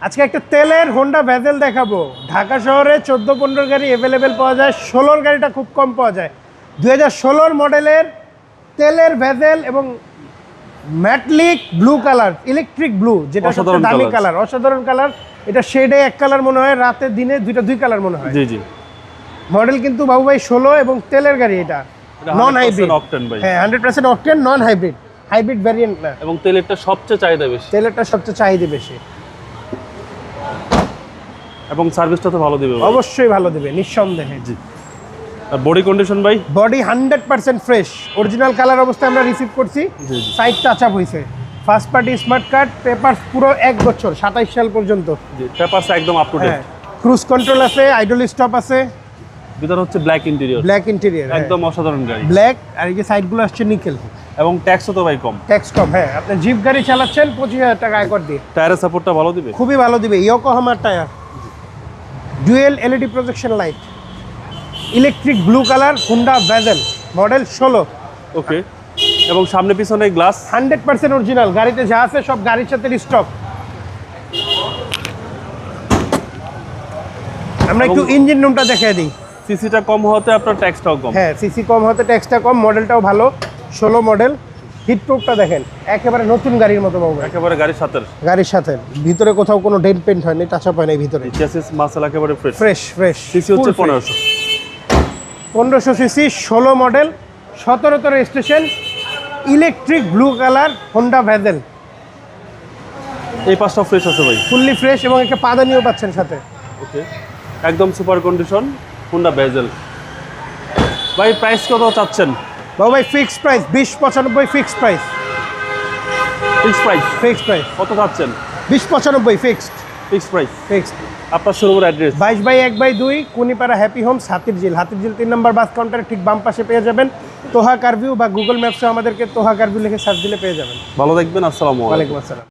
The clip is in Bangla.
আজকে একটা তেলের হোন্ডা ভেজেল দেখাবো। ঢাকা শহরে 14-15 গাড়ি অ্যাভেলেবেল পাওয়া যায়, 16 গাড়িটা খুব কম পাওয়া যায়। 2016 মডেলের তেলের ভেজেল এবং ম্যাটলিক ব্লু কালার, ইলেকট্রিক ব্লু, যেটা সবচেয়ে দামি কালার, অসাধারণ কালার। এটা শেডে এক কালার মনে হয়, রাতে দিনে দুই কালার মনে হয়। জি জি। মডেল কিন্তু বাবু ভাই 16 এবং তেলের গাড়ি, এটা নন হাইব্রিড। হ্যাঁ 100% octane, non hybrid, hybrid variant না। এবং তেলেরটা সবচেয়ে চাহিদা বেশি, তেলেরটা সবচেয়ে চাহিদা বেশি এবং সার্ভিসটা তো ভালো দিবে, অবশ্যই ভালো দিবে নিঃসন্দেহে। জি। আর বডি কন্ডিশন ভাই? বডি 100% ফ্রেশ, অরিজিনাল কালার অবস্থায় আমরা রিসিভ করছি। সাইড টাচ আপ হইছে, first party smart card, papers পুরো 1 বছর 27 সাল পর্যন্ত। জি, পেপারস একদম up to date. Cruise control আছে, আইডল স্টপ আছে। ভিতরে হচ্ছে ব্ল্যাক ইন্টেরিয়র, ব্ল্যাক ইন্টেরিয়র, একদম অসাধারণ গাড়ি। ব্ল্যাক, আর এই যে সাইডগুলো আসছে নিকেল। এবং ট্যাক্সও তো ভাই কম। ট্যাক্স কম, হ্যাঁ। আপনি জিপ গাড়ি চালাচ্ছেন 25,000 টাকা আয়কর দিয়ে। টায়ারের সাপোর্টটা ভালো দিবে, খুবই ভালো দিবে। ইয়োকোহামার tyre, dual LED projection light, electric blue colour, Honda Vezel, model 16। Okay. এবং সামনে পিছনে গ্লাস 100% অরিজিনাল। গাড়িতে যা আছে সব গাড়ির সাথে স্টক। আমরা একটু ইঞ্জিন রুমটা দেখিয়ে দিই। সিসিটা কম হতে আপনার ট্যাক্সটাও কম। হ্যাঁ, সিসি কম হতে ট্যাক্সটা কম, মডেলটাও ভালো, 16 মডেল। হিট প্রুফটা দেখেন, একেবারে নতুন গাড়ির মতো বাবু, একেবারে গাড়ির সাথে ভিতরে কোথাও কোনো ডেন্ট পেন্ট হয়নি, টাচ আপ হয়নি ভিতরে। চেসিস মাসেল একেবারে ফ্রেশ। সিসি হচ্ছে 1500 CC, 16 model, 17 registration, electric blue colour Honda bezel. এই পাশটা ফ্রেশ আছে ভাই, ফুললি ফ্রেশ, এবং একটা পাদানিও পাচ্ছেন সাথে। ওকে, একদম সুপার কন্ডিশন হোন্ডা ভেজেল। ভাই প্রাইস কত চাচ্ছেন? বাবু ভাই ফিক্সড প্রাইস 2095, ফিক্সড প্রাইস। কত চাচ্ছেন? 2095 ফিক্সড প্রাইস। আপনার শোরুমের address 22/1/2 Kunipara happy Holmes, Hatirjheel 3 নম্বর বাস কাউন্টারের ঠিক বাম পাশে পেয়ে যাবেন। তোহা কারভিউ বা গুগল ম্যাপসে আমাদেরকে তোহা কারভিউ লিখে সার্চ দিলে পেয়ে যাবেন। ভালো থাকবেন, আসসালামু আলাইকুম। ওয়ালাইকুম আসসালাম।